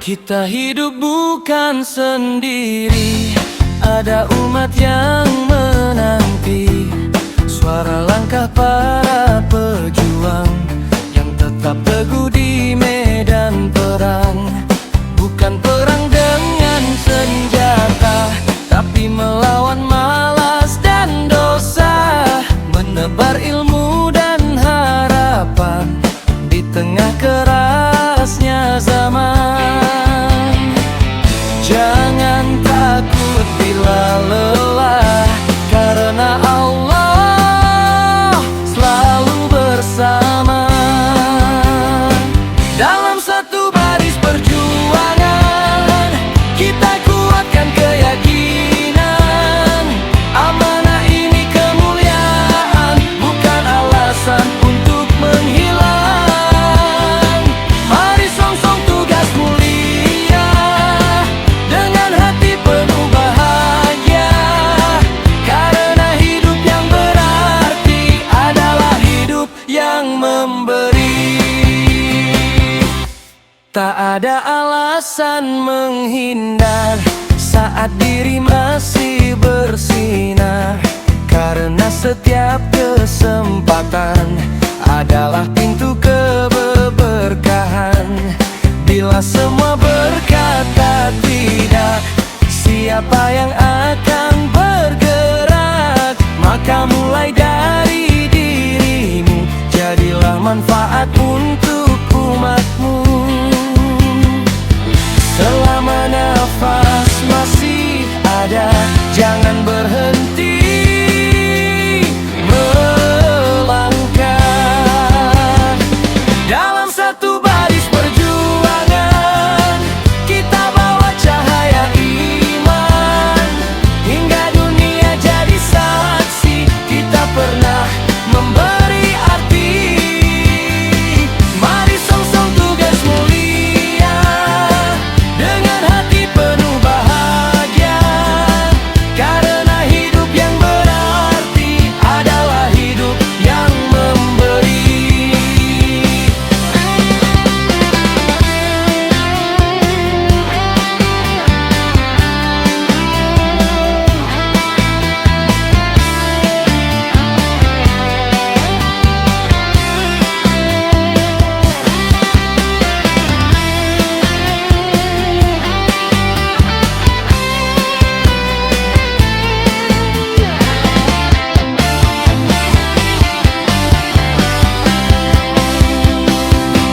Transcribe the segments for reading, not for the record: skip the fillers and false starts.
Kita hidup bukan sendiri, ada umat yang menanti suara langkah para pejuang yang tetap teguh di medan perang. Bukan perang dengan senjata, tapi melawan malas dan dosa, menebar ilmu dan harapan di tengah kerasnya zaman. Jangan takut bila lelah, karena Allah selalu bersama. Dalam satu baris perjuangan, kita kuatkan keyakinan. Amanah ini kemuliaan, bukan alasan untuk menghilang. Mari song-song tugas mulia dengan hati penuh bahagia, karena hidup yang berarti adalah hidup yang memberi. Tak ada alasan menghindar saat diri masih bersinar, karena setiap kesempatan adalah pintu keberkahan. Bila semua berkata tidak, siapa yang akan bergerak? Maka mulai dari dirimu, jadilah manfaat untuk umatmu. Selama nafas masih ada, jangan berhenti melangkah. Dalam satu baris perjuangan, kita bawa cahaya iman, hingga dunia jadi saksi kita pernah memberi arti. Mari song-song tugas mulia dengan hati penuh bahagia, karena hidup yang berarti adalah hidup yang memberi.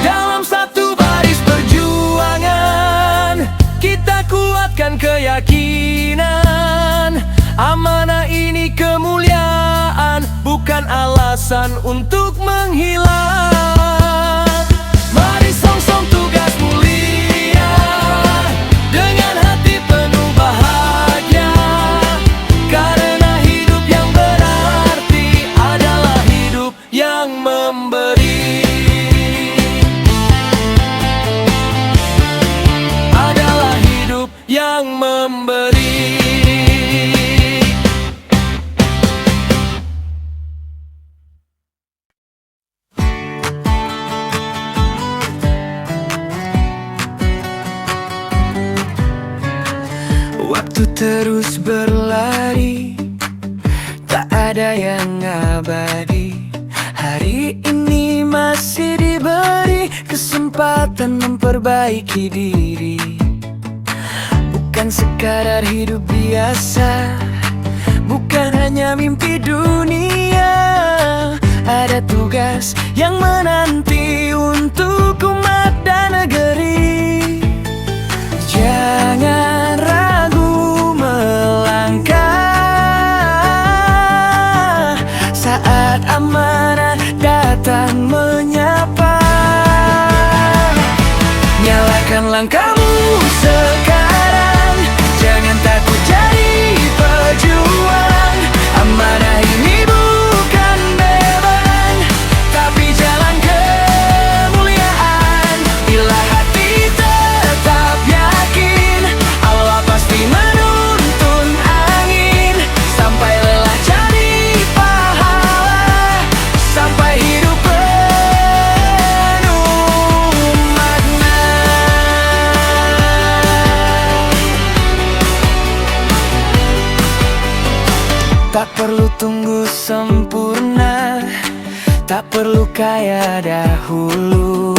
Dalam satu baris perjuangan, kita kuatkan keyakinan. Amanah ini kemuliaan, bukan alasan untuk menghilang. Mari song-song tugas mulia dengan hati penuh bahagia, karena hidup yang berarti adalah hidup yang memberi. Adalah hidup yang memberi. Waktu terus berlari, tak ada yang abadi. Hari ini masih diberi kesempatan memperbaiki diri. Bukan sekadar hidup biasa, bukan hanya mimpi dunia. Ada tugas yang menanti untuk umat dan negeri. Jangan ragu melangkah saat amanah datang menyapa. Nyalakan langkahmu sekarang, jangan takut jadi pejuang. Amanah ini bukan beban, tapi jalan kemuliaan. Bila hati tetap yakin, Allah pasti menuntun angin. Sampai lelah cari pahala, sampai hidup penuh makna. kaya dahulu.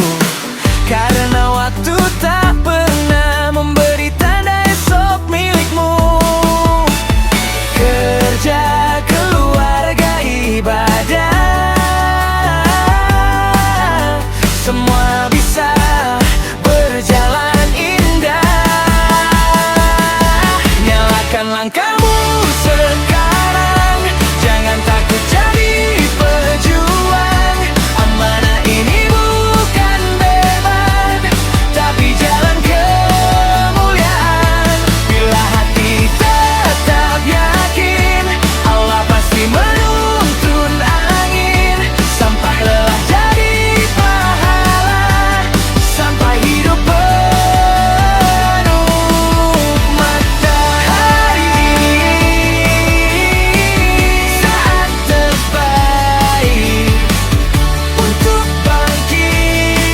Karena waktu tak pernah memberi tanda esok milikmu. Kerja, keluarga, ibadah, semua bisa berjalan indah. Nyalakan langkahmu sekarang, jangan takut jadi pejuang. Amanah ini bukan beban, tapi jalan kemuliaan. Bila hati tetap yakin, Allah pasti menuntun angin. Sampai lelah jadi pahala, sampai hidup penuh matahari. Saat terbaik untuk bangkit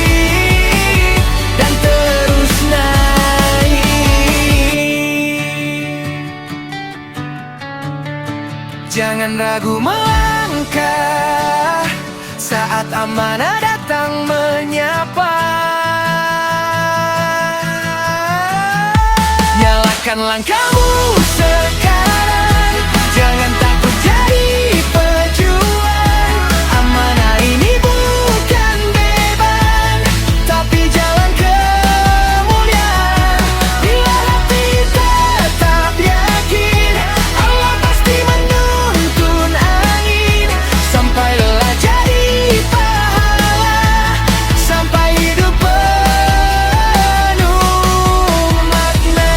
dan terus naik. Jangan ragu melangkah saat amanah datang menyapa. Nyalakan langkahmu sekarang, jangan takut jadi pejuang. Amanah ini bukan beban, tapi jalan kemuliaan. Bila hati tetap yakin, Allah pasti menuntun angin. Sampai lelah jadi pahala, sampai hidup penuh makna.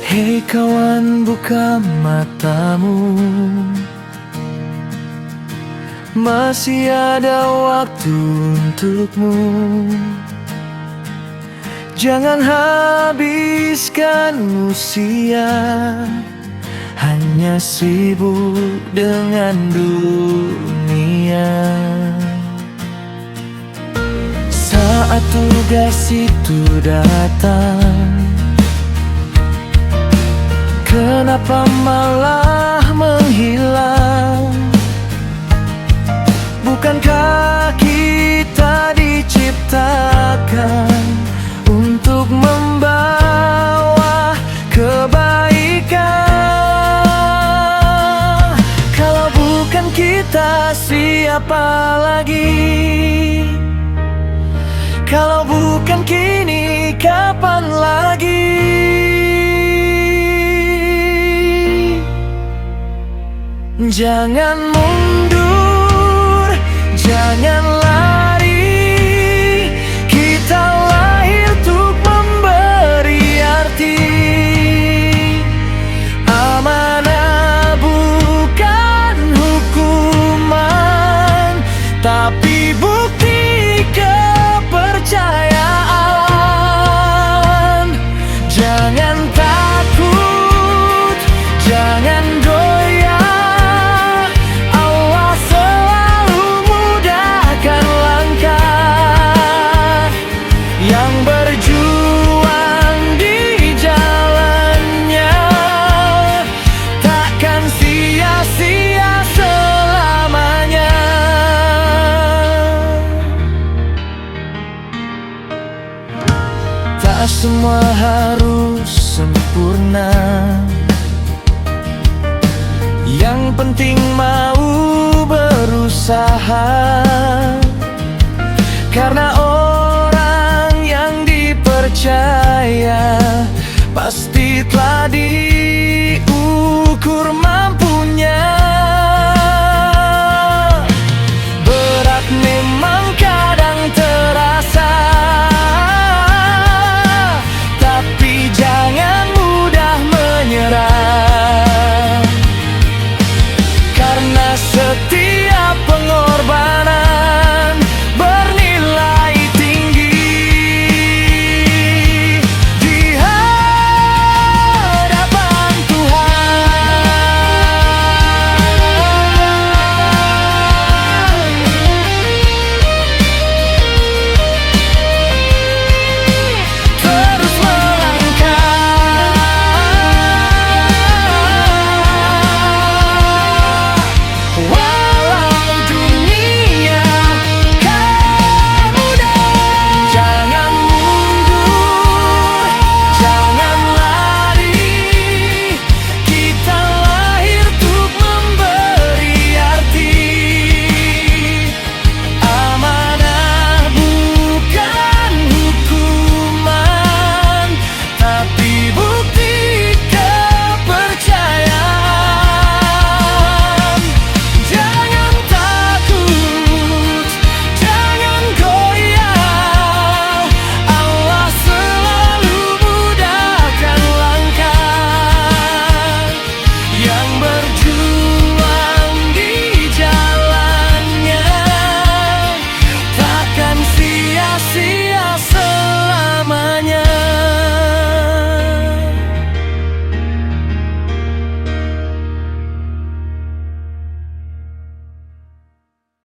Hei kawan, buka matamu, masih ada waktu untukmu. Jangan habiskan usia hanya sibuk dengan dunia. Saat tugas itu datang, kenapa malah menghilang? Bukankah kita diciptakan untuk membawa kebaikan? Kalau bukan kita, siapa lagi? Kalau bukan kini, kapan lagi? Jangan mundur, jangan lari. Kita lahir untuk memberi arti. Amanah bukan hukuman, tapi bukti kepercayaan. Jangan takut, jangan goyah, Allah selalu mudahkan langkah. Yang berjuang di jalannya takkan sia-sia selamanya. Tak semua harus sempurna, yang penting mau berusaha. Karena